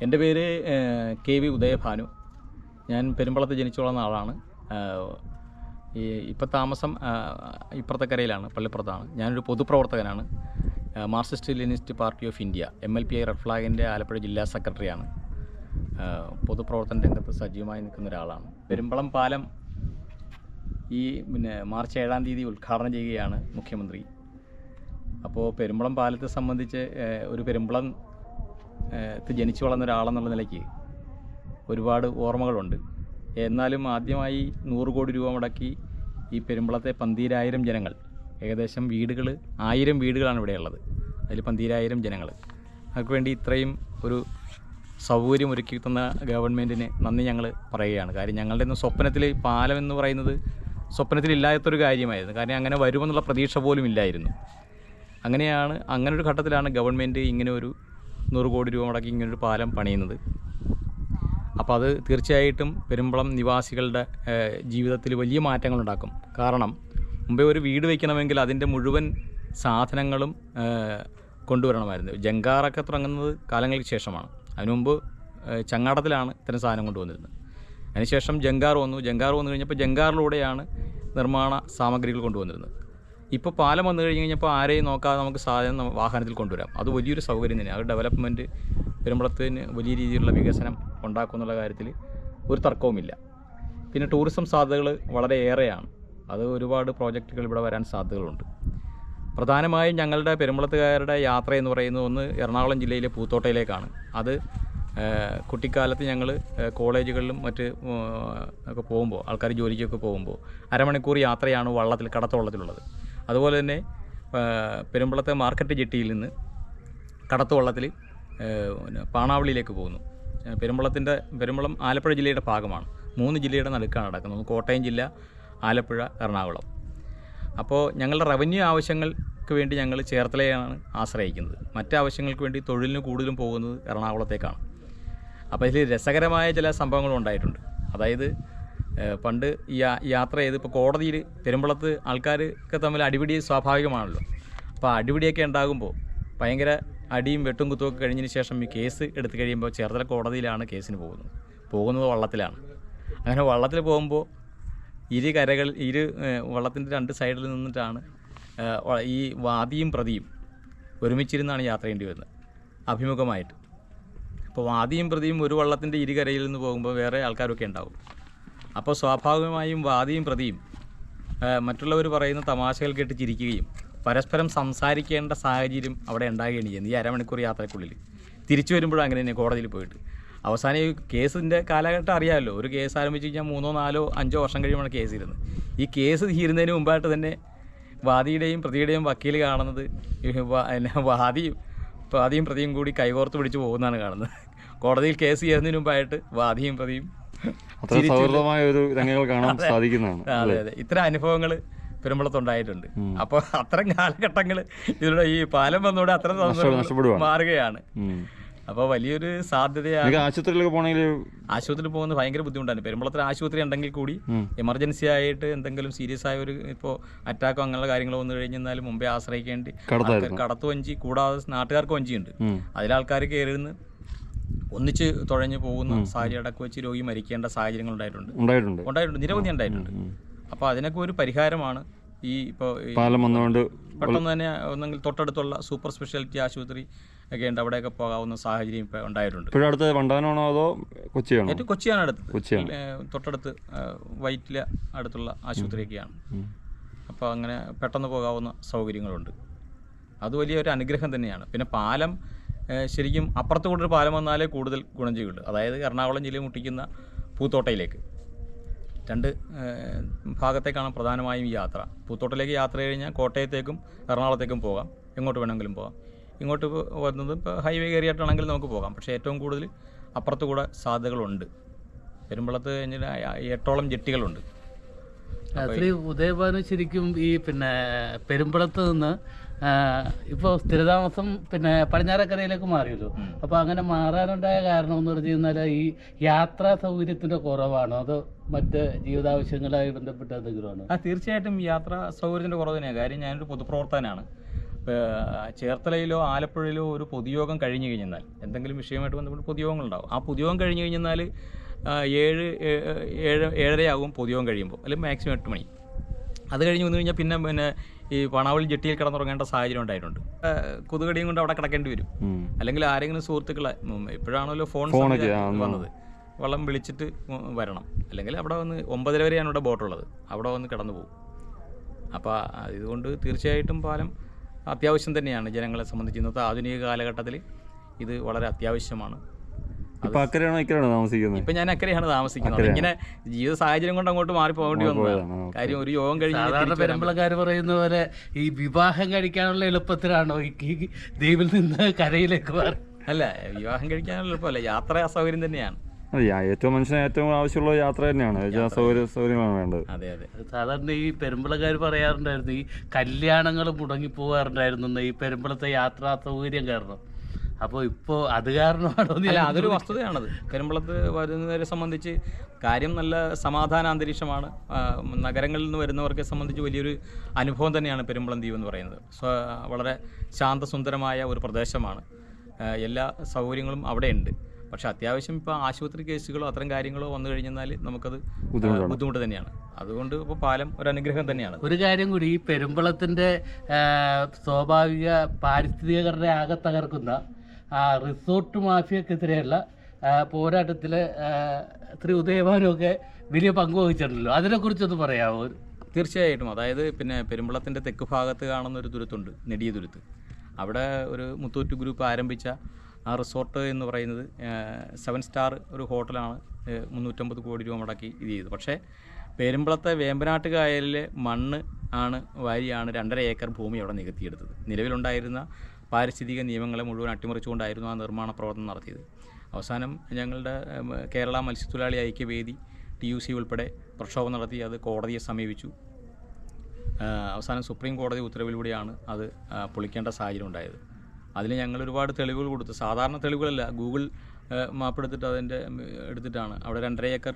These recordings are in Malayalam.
എൻ്റെ പേര് KV ഉദയഭാനു. ഞാൻ പെരുമ്പളത്ത് ജനിച്ചു വളർന്ന ആളാണ്. ഇപ്പോൾ താമസം ഇപ്പുറത്തെ കരയിലാണ്, പള്ളിപ്പുറത്താണ്. ഞാനൊരു പൊതുപ്രവർത്തകനാണ്. Marxist Leninist Party of India MLPI red ഫ്ലാഗിൻ്റെ ആലപ്പുഴ ജില്ലാ സെക്രട്ടറിയാണ്. പൊതുപ്രവർത്തന രംഗത്ത് സജീവമായി നിൽക്കുന്ന ഒരാളാണ്. പെരുമ്പളം പാലം മാർച്ച് 7-ാം തീയതി ഉദ്ഘാടനം ചെയ്യുകയാണ് മുഖ്യമന്ത്രി. അപ്പോൾ പെരുമ്പളം പാലത്തെ സംബന്ധിച്ച് ഒരു പെരുമ്പളം ജനിച്ചു വളർന്ന ഒരാളെന്നുള്ള നിലയ്ക്ക് ഒരുപാട് ഓർമ്മകളുണ്ട്. എന്നാലും ആദ്യമായി 100 കോടി രൂപ മുടക്കി ഈ പെരുമ്പളത്തെ 12,000 ജനങ്ങൾ, ഏകദേശം 1000 വീടുകളാണ് ഇവിടെയുള്ളത്. അതിൽ 12,000 ജനങ്ങൾ, അവർക്ക് വേണ്ടി ഇത്രയും ഒരു സൗകര്യം ഒരുക്കി തന്ന ഗവൺമെൻറ്റിന് നന്ദി ഞങ്ങൾ പറയുകയാണ്. കാര്യം ഞങ്ങളുടെ ഒന്നും സ്വപ്നത്തിൽ പാലം എന്ന് പറയുന്നത് സ്വപ്നത്തിലില്ലാത്തൊരു കാര്യമായിരുന്നു. കാരണം അങ്ങനെ വരുമെന്നുള്ള പ്രതീക്ഷ പോലും ഇല്ലായിരുന്നു. അങ്ങനൊരു ഘട്ടത്തിലാണ് ഗവൺമെൻറ് ഇങ്ങനെ ഒരു 100 കോടി രൂപ മുടക്കി ഇങ്ങനൊരു പാലം പണിയുന്നത്. അപ്പോൾ അത് തീർച്ചയായിട്ടും പെരുമ്പളം നിവാസികളുടെ ജീവിതത്തിൽ വലിയ മാറ്റങ്ങളുണ്ടാക്കും. കാരണം മുമ്പേ ഒരു വീട് വയ്ക്കണമെങ്കിൽ അതിൻ്റെ മുഴുവൻ സാധനങ്ങളും കൊണ്ടുവരണമായിരുന്നു. ജങ്കാറൊക്കെ തുടങ്ങുന്നത് കാലങ്ങൾക്ക് ശേഷമാണ്. അതിനുമുമ്പ് ചങ്ങാടത്തിലാണ് ഇത്തരം സാധനം കൊണ്ടുവന്നിരുന്നത്. അതിനുശേഷം ജങ്കാർ വന്നു കഴിഞ്ഞപ്പോൾ ജങ്കാറിലൂടെയാണ് നിർമ്മാണ സാമഗ്രികൾ കൊണ്ടുവന്നിരുന്നത്. ഇപ്പോൾ പാലം വന്നു കഴിഞ്ഞപ്പോൾ ആരെയും നോക്കാതെ നമുക്ക് സാധനം വാഹനത്തിൽ കൊണ്ടുവരാം. അത് വലിയൊരു സൗകര്യം തന്നെയാണ്. അത് ഡെവലപ്മെൻറ്റ് പെരുമ്പളത്തിന് വലിയ രീതിയിലുള്ള വികസനം ഉണ്ടാക്കുമെന്നുള്ള കാര്യത്തിൽ ഒരു തർക്കവുമില്ല. പിന്നെ ടൂറിസം സാധ്യതകൾ വളരെ ഏറെയാണ്. അത് ഒരുപാട് പ്രോജക്റ്റുകൾ ഇവിടെ വരാൻ സാധ്യതകളുണ്ട്. പ്രധാനമായും ഞങ്ങളുടെ പെരുമ്പളത്തുകാരുടെ യാത്ര എന്ന് പറയുന്നത് ഒന്ന് എറണാകുളം ജില്ലയിലെ പൂത്തോട്ടയിലേക്കാണ്. അത് കുട്ടിക്കാലത്ത് ഞങ്ങൾ കോളേജുകളിലും മറ്റ് ഒക്കെ പോകുമ്പോൾ, ആൾക്കാർ ജോലിക്കൊക്കെ പോകുമ്പോൾ അരമണിക്കൂർ യാത്രയാണ് കടത്തുവള്ളത്തിലുള്ളത്. അതുപോലെ തന്നെ പെരുമ്പളത്തെ മാർക്കറ്റ് ജെട്ടിയിൽ നിന്ന് കടത്തുവള്ളത്തിൽ പാണാവളിയിലേക്ക് പോകുന്നു. പെരുമ്പളം ആലപ്പുഴ ജില്ലയുടെ ഭാഗമാണ്. 3 ജില്ലയുടെ നടുക്കാണ് നടക്കുന്നത്. കോട്ടയം ജില്ല, ആലപ്പുഴ, എറണാകുളം. അപ്പോൾ ഞങ്ങളുടെ റവന്യൂ ആവശ്യങ്ങൾക്ക് വേണ്ടി ഞങ്ങൾ ചേർത്തലയാണ് ആശ്രയിക്കുന്നത്. മറ്റ് ആവശ്യങ്ങൾക്ക് വേണ്ടി തൊഴിലിന് കൂടുതലും പോകുന്നത് എറണാകുളത്തേക്കാണ്. അപ്പോൾ ഇതിൽ രസകരമായ ചില സംഭവങ്ങളും ഉണ്ടായിട്ടുണ്ട്. അതായത് പണ്ട് യാത്ര ചെയ്ത് ഇപ്പോൾ കോടതിയിൽ പെരുമ്പളത്ത് ആൾക്കാർക്ക് തമ്മിൽ അടിപിടി സ്വാഭാവികമാണല്ലോ. അപ്പോൾ അടിപിടിയൊക്കെ ഉണ്ടാകുമ്പോൾ ഭയങ്കര അടിയും വെട്ടും കുത്തുമൊക്കെ കഴിഞ്ഞതിന് ശേഷം ഈ കേസ് എടുത്തു കഴിയുമ്പോൾ ചേർത്തല കോടതിയിലാണ് കേസിന് പോകുന്നത് വള്ളത്തിലാണ്. അങ്ങനെ വള്ളത്തിൽ പോകുമ്പോൾ വള്ളത്തിൻ്റെ 2 സൈഡിൽ നിന്നിട്ടാണ് ഈ വാദിയും പ്രതിയും ഒരുമിച്ചിരുന്നാണ് യാത്ര ചെയ്യേണ്ടി വരുന്നത്, അഭിമുഖമായിട്ട്. അപ്പോൾ വാദിയും പ്രതിയും ഒരു വള്ളത്തിൻ്റെ ഇരുകരയിൽ നിന്ന് പോകുമ്പോൾ വേറെ ആൾക്കാരൊക്കെ ഉണ്ടാവും. അപ്പോൾ സ്വാഭാവികമായും വാദിയും പ്രതിയും മറ്റുള്ളവർ പറയുന്ന തമാശകൾ കേട്ട് ചിരിക്കുകയും പരസ്പരം സംസാരിക്കേണ്ട സാഹചര്യം അവിടെ ഉണ്ടാകുകയാണ് ചെയ്യുന്നത് ഈ അരമണിക്കൂർ യാത്രയ്ക്കുള്ളിൽ. തിരിച്ചു വരുമ്പോഴും അങ്ങനെ തന്നെ കോടതിയിൽ പോയിട്ട് അവസാനം ഈ കേസിൻ്റെ കാലഘട്ടം അറിയാമല്ലോ. ഒരു കേസ് ആരംഭിച്ച് കഴിഞ്ഞാൽ 3, 4, 5 വർഷം കഴിയുമ്പോൾ കേസ് ഇരുന്നത്. ഈ കേസ് തീരുന്നതിന് മുമ്പായിട്ട് തന്നെ വാദിയുടെയും പ്രതിയുടെയും വക്കീൽ കാണുന്നത് വാദിയും പ്രതിയും കൂടി കൈകോർത്ത് പിടിച്ച് പോകുന്നതാണ് കാണുന്നത്. കോടതിയിൽ കേസ് ചെയ്യുന്നതിന് മുമ്പായിട്ട് വാദിയും പ്രതിയും ഒരു രംഗങ്ങൾ കാണാൻ സാധിക്കുന്നതാണ്. അതെ, ഇത്തരം അനുഭവങ്ങൾ പെരുമ്പളത്തുണ്ടായിട്ടുണ്ട്. അപ്പോൾ അത്തരം കാലഘട്ടങ്ങൾ ഇതിലൂടെ ഈ പാലം വന്നോടെ അത്തരം മാറുകയാണ്. അപ്പോൾ വലിയൊരു സാധ്യതയാണ്. ആശുപത്രിയിൽ പോകുന്നത് ഭയങ്കര ബുദ്ധിമുട്ടാണ്. പെരുമ്പളത്തിൽ ആശുപത്രി ഉണ്ടെങ്കിൽ കൂടി എമർജൻസി ആയിട്ട് എന്തെങ്കിലും സീരിയസ് ആയ ഒരു ഇപ്പോൾ അറ്റാക്കോ അങ്ങനെയുള്ള കാര്യങ്ങൾ വന്നു കഴിഞ്ഞാൽ മുമ്പേ ആശ്രയിക്കേണ്ടി കടത്തു വഞ്ചി, കൂടാതെ നാട്ടുകാർക്ക് വഞ്ചിയുണ്ട്. അതിലാൾക്കാർ കയറി നിന്ന് ഒന്നിച്ച് തുഴഞ്ഞു പോകുന്ന സാഹചര്യം, അടക്കം വെച്ച് രോഗി മരിക്കേണ്ട സാഹചര്യങ്ങൾ ഉണ്ടായിട്ടുണ്ട്, നിരവധി ഉണ്ടായിട്ടുണ്ട്. അപ്പോൾ അതിനൊക്കെ ഒരു പരിഹാരമാണ് ഈ ഇപ്പോൾ പാലം വന്നുകൊണ്ട് പെട്ടെന്ന് തന്നെ ഒന്നെങ്കിൽ തൊട്ടടുത്തുള്ള സൂപ്പർ സ്പെഷ്യാലിറ്റി ആശുപത്രി ഒക്കെ ഉണ്ട്, അവിടെയൊക്കെ പോകാവുന്ന സാഹചര്യം ഇപ്പോൾ ഉണ്ടായിട്ടുണ്ട്. വണ്ടാനാണോ അതോ കൊച്ചിയാണോ? ഏറ്റവും കൊച്ചിയാണ് അടുത്ത്, തൊട്ടടുത്ത് വൈറ്റില അടുത്തുള്ള ആശുപത്രിയൊക്കെയാണ്. അപ്പോൾ അങ്ങനെ പെട്ടെന്ന് പോകാവുന്ന സൗകര്യങ്ങളുണ്ട്. അത് വലിയൊരു അനുഗ്രഹം തന്നെയാണ്. പിന്നെ പാലം ശരിക്കും അപ്പുറത്ത് കൂടെ ഒരു പാലം വന്നാലേ കൂടുതൽ ഗുണം ചെയ്യുള്ളൂ. അതായത് എറണാകുളം ജില്ലയിൽ മുട്ടിക്കുന്ന പൂത്തോട്ടയിലേക്ക് 2 ഭാഗത്തേക്കാണ് പ്രധാനമായും ഈ യാത്ര. പൂത്തോട്ടയിലേക്ക് യാത്ര കഴിഞ്ഞാൽ കോട്ടയത്തേക്കും എറണാകുളത്തേക്കും പോകാം, എങ്ങോട്ട് വേണമെങ്കിലും പോകാം. ഇങ്ങോട്ട് വന്നത് ഇപ്പോൾ ഹൈവേ കയറിയിട്ടാണെങ്കിൽ നമുക്ക് പോകാം. പക്ഷേ ഏറ്റവും കൂടുതൽ അപ്പുറത്ത് കൂടെ സാധ്യതകളുണ്ട്. പെരുമ്പളത്ത് 8ഓളം ജെട്ടികളുണ്ട്. ശ്രീ ഉദയഭാനു, ശരിക്കും ഈ പെരുമ്പളത്ത് നിന്ന് ഇപ്പോൾ സ്ഥിരതാമസം പടിഞ്ഞാറക്കരയിലേക്ക് മാറിയല്ലോ. അപ്പോൾ അങ്ങനെ മാറാനുണ്ടായ കാരണം എന്ന് പറഞ്ഞു കഴിഞ്ഞാൽ ഈ യാത്രാ സൗകര്യത്തിൻ്റെ കുറവാണോ അതോ മറ്റ് ജീവിതാവശ്യങ്ങളുമായി ബന്ധപ്പെട്ട എന്തെങ്കിലുമാണ്? തീർച്ചയായിട്ടും യാത്രാ സൗകര്യത്തിൻ്റെ കുറവ് തന്നെയാണ്. കാര്യം ഞാനൊരു പൊതുപ്രവർത്തകനാണ്. ചേർത്തലയിലോ ആലപ്പുഴയിലോ ഒരു പൊതുയോഗം കഴിഞ്ഞ് കഴിഞ്ഞാൽ എന്തെങ്കിലും വിഷയമായിട്ട് ബന്ധപ്പെട്ട് പൊതുയോഗങ്ങളുണ്ടാവും. ആ പൊതുയോഗം കഴിഞ്ഞ് കഴിഞ്ഞാൽ 7-7:30 പൊതുയോഗം കഴിയുമ്പോൾ, അല്ലെങ്കിൽ മാക്സിമം 8 മണി. അത് കഴിഞ്ഞ് വന്നു കഴിഞ്ഞാൽ പിന്നെ ഈ പണാവളി ജെട്ടിയിൽ കിടന്നുറങ്ങേണ്ട സാഹചര്യം ഉണ്ടായിട്ടുണ്ട്. കൊതുകടിയും കൊണ്ട് അവിടെ കിടക്കേണ്ടി വരും. അല്ലെങ്കിൽ ആരെങ്കിലും സുഹൃത്തുക്കളെ, ഇപ്പോഴാണല്ലോ ഫോൺ വന്നത്, വെള്ളം വിളിച്ചിട്ട് വരണം. അല്ലെങ്കിൽ അവിടെ വന്ന് 9:30 വരെയാണ് ഇവിടെ ബോട്ടുള്ളത്, അവിടെ വന്ന് കിടന്നു പോകും. അപ്പോൾ ഇതുകൊണ്ട് തീർച്ചയായിട്ടും പാലം അത്യാവശ്യം തന്നെയാണ് ജനങ്ങളെ സംബന്ധിച്ച്. ഇന്നത്തെ ആധുനിക കാലഘട്ടത്തിൽ ഇത് വളരെ അത്യാവശ്യമാണ്. അക്കരെയാണോ ഇക്കരെയാണോ താമസിക്കുന്നത്? ഇപ്പം ഞാൻ അക്കരെയാണ് താമസിക്കുന്നത്. ഇങ്ങനെ ജീവിത സാഹചര്യം കൊണ്ട് അങ്ങോട്ട് മാറി പോകേണ്ടി വന്നതാണ്. കാര്യം ഒരു യോഗം കഴിഞ്ഞ് സാധാരണ പെരുമ്പളക്കാർ പറയുന്ന പോലെ ഈ വിവാഹം കഴിക്കാനുള്ള എളുപ്പത്തിലാണോ ഈ ദ്വീപിൽ നിന്ന് കരയിലേക്ക് മാറി? അല്ല, വിവാഹം കഴിക്കാനുള്ള എളുപ്പമല്ല, യാത്ര അസൗകര്യം തന്നെയാണ്. ഏറ്റവും മനുഷ്യന് ഏറ്റവും ആവശ്യമുള്ള യാത്ര തന്നെയാണ്, സൗകര്യങ്ങളാണ് വേണ്ടത്. അതെ അതെ. സാധാരണ ഈ പെരുമ്പളക്കാർ പറയാറുണ്ടായിരുന്നു ഈ കല്യാണങ്ങൾ മുടങ്ങിപ്പോകാറുണ്ടായിരുന്നു ഈ പെരുമ്പളത്തെ യാത്രാ സൗകര്യം കാരണം. അപ്പോൾ ഇപ്പോൾ അത് കാരണമാണോ? അല്ല, അതൊരു വസ്തുതയാണത്. പെരുമ്പളത്ത് വരുന്നവരെ സംബന്ധിച്ച് കാര്യം നല്ല സമാധാന അന്തരീക്ഷമാണ്. നഗരങ്ങളിൽ നിന്ന് വരുന്നവരെ സംബന്ധിച്ച് വലിയൊരു അനുഭവം തന്നെയാണ് പെരുമ്പളം ദ്വീപ് എന്ന് പറയുന്നത്. വളരെ ശാന്തസുന്ദരമായ ഒരു പ്രദേശമാണ്. എല്ലാ സൗകര്യങ്ങളും അവിടെയുണ്ട്. പക്ഷെ അത്യാവശ്യം ഇപ്പോൾ ആശുപത്രി കേസുകളോ അത്തരം കാര്യങ്ങളോ വന്നു കഴിഞ്ഞാൽ നമുക്കത് ബുദ്ധിമുട്ട് തന്നെയാണ്. അതുകൊണ്ട് ഇപ്പോൾ പാലം ഒരു അനുഗ്രഹം തന്നെയാണ്. ഒരു കാര്യം കൂടി, ഈ പെരുമ്പളത്തിൻ്റെ സ്വാഭാവിക പാരിസ്ഥിതികരുടെ ആകെ തകർക്കുന്ന റിസോർട്ട് മാഫിയക്കെതിരെയുള്ള പോരാട്ടത്തിൽ ശ്രീ ഉദയഭാനുമൊക്കെ വലിയ പങ്ക് വഹിച്ചിട്ടുണ്ടല്ലോ, അതിനെക്കുറിച്ചൊന്ന് പറയാമോ? തീർച്ചയായിട്ടും. അതായത് പിന്നെ പെരുമ്പളത്തിൻ്റെ തെക്ക് ഭാഗത്ത് കാണുന്ന ഒരു തുരുത്തുണ്ട്, നെടിയ തുരുത്ത്. അവിടെ ഒരു മുത്തൂറ്റ് ഗ്രൂപ്പ് ആരംഭിച്ച ആ റിസോർട്ട് എന്ന് പറയുന്നത് 7 സ്റ്റാർ ഒരു ഹോട്ടലാണ്. 350 കോടി രൂപ മുടക്കി ഇത് ചെയ്തു. പക്ഷേ പെരുമ്പളത്തെ വേമ്പനാട്ട് കായലിലെ മണ്ണ് വാരിയാണ് 2.5 ഏക്കർ ഭൂമി അവിടെ നികത്തിയെടുത്തത്. നിലവിലുണ്ടായിരുന്ന പാരിസ്ഥിതിക നിയമങ്ങളെ മുഴുവൻ അട്ടിമറിച്ചുകൊണ്ടായിരുന്നു ആ നിർമ്മാണ പ്രവർത്തനം നടത്തിയത്. അവസാനം ഞങ്ങളുടെ കേരള മത്സ്യത്തൊഴിലാളി ഐക്യവേദി TUC ഉൾപ്പെടെ പ്രക്ഷോഭം നടത്തി അത് കോടതിയെ സമീപിച്ചു. അവസാനം സുപ്രീം കോടതി ഉത്തരവിലൂടെയാണ് അത് പൊളിക്കേണ്ട സാഹചര്യം ഉണ്ടായത്. അതിൽ ഞങ്ങൾ ഒരുപാട് തെളിവുകൾ കൊടുത്തു. സാധാരണ തെളിവുകളല്ല, ഗൂഗിൾ മാപ്പ് എടുത്തിട്ടാണ്. അവിടെ 2.5 ഏക്കർ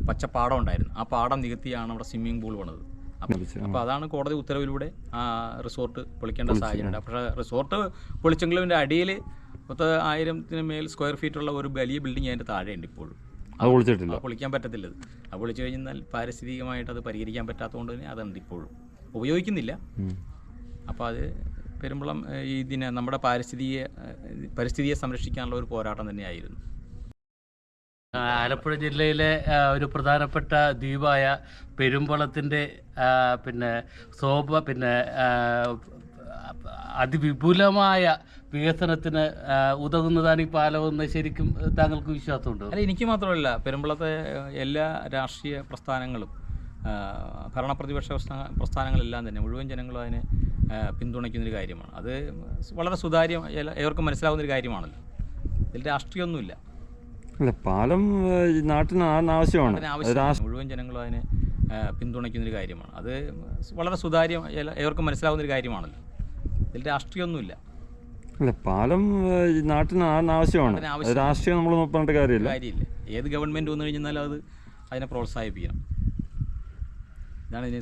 പച്ചപ്പാടം ഉണ്ടായിരുന്നു. ആ പാടം നികത്തിയാണ് അവിടെ സ്വിമ്മിംഗ് പൂൾ പണിത്. അപ്പോൾ അതാണ് കോടതി ഉത്തരവിലൂടെ ആ റിസോർട്ട് പൊളിക്കേണ്ട സാഹചര്യം. പക്ഷേ റിസോർട്ട് പൊളിച്ചെങ്കിലും അതിൻ്റെ അടിയിൽ 10,000 മേൽ സ്ക്വയർ ഫീറ്റുള്ള ഒരു വലിയ ബിൽഡിംഗ് അതിൻ്റെ താഴെയുണ്ട് ഇപ്പോഴും. അത് പൊളിക്കാൻ പറ്റത്തില്ല. അത് പൊളിച്ചു കഴിഞ്ഞാൽ പാരിസ്ഥിതികമായിട്ട് അത് പരിഹരിക്കാൻ പറ്റാത്തതുകൊണ്ട് തന്നെ അതുണ്ട് ഇപ്പോഴും ഉപയോഗിക്കുന്നില്ല. അപ്പോൾ അത് പെരുമ്പളം നമ്മുടെ പരിസ്ഥിതിയെ സംരക്ഷിക്കാനുള്ള ഒരു പോരാട്ടം തന്നെയായിരുന്നു. ആലപ്പുഴ ജില്ലയിലെ ഒരു പ്രധാനപ്പെട്ട ദ്വീപായ പെരുമ്പളത്തിൻ്റെ അതിവിപുലമായ വികസനത്തിന് ഉതകുന്നതാണ് ഈ പാലമെന്ന് ശരിക്കും താങ്കൾക്ക് വിശ്വാസമുണ്ടോ? അല്ല, എനിക്ക് മാത്രമല്ല, പെരുമ്പളത്തെ എല്ലാ രാഷ്ട്രീയ പ്രസ്ഥാനങ്ങളും ഭരണപ്രതിപക്ഷ പ്രസ്ഥാനങ്ങളെല്ലാം തന്നെ മുഴുവൻ ജനങ്ങളും അതിനെ പിന്തുണയ്ക്കുന്നൊരു കാര്യമാണ്. അത് വളരെ സുതാര്യം, ഏവർക്കും മനസ്സിലാവുന്നൊരു കാര്യമാണല്ലോ. ഇതിൽ രാഷ്ട്രീയമൊന്നുമില്ല. അല്ല, പാലം നാട്ടിന് ആവശ്യമാണ്. മുഴുവൻ ജനങ്ങളും അതിനെ പിന്തുണയ്ക്കുന്നൊരു കാര്യമാണ്. അത് വളരെ സുതാര്യം, ഏവർക്കും മനസ്സിലാവുന്നൊരു കാര്യമാണല്ലോ. ഇതിൽ രാഷ്ട്രീയമൊന്നുമില്ല. അല്ല, പാലം നാട്ടിന് ആവശ്യമാണ്. രാഷ്ട്രീയം നമ്മൾ നോക്കേണ്ട കാര്യമില്ല. ഏത് ഗവൺമെൻറ് വന്നു കഴിഞ്ഞാലും അതിനെ പ്രോത്സാഹിപ്പിക്കണം. ഇതാണ് ഇതിനെ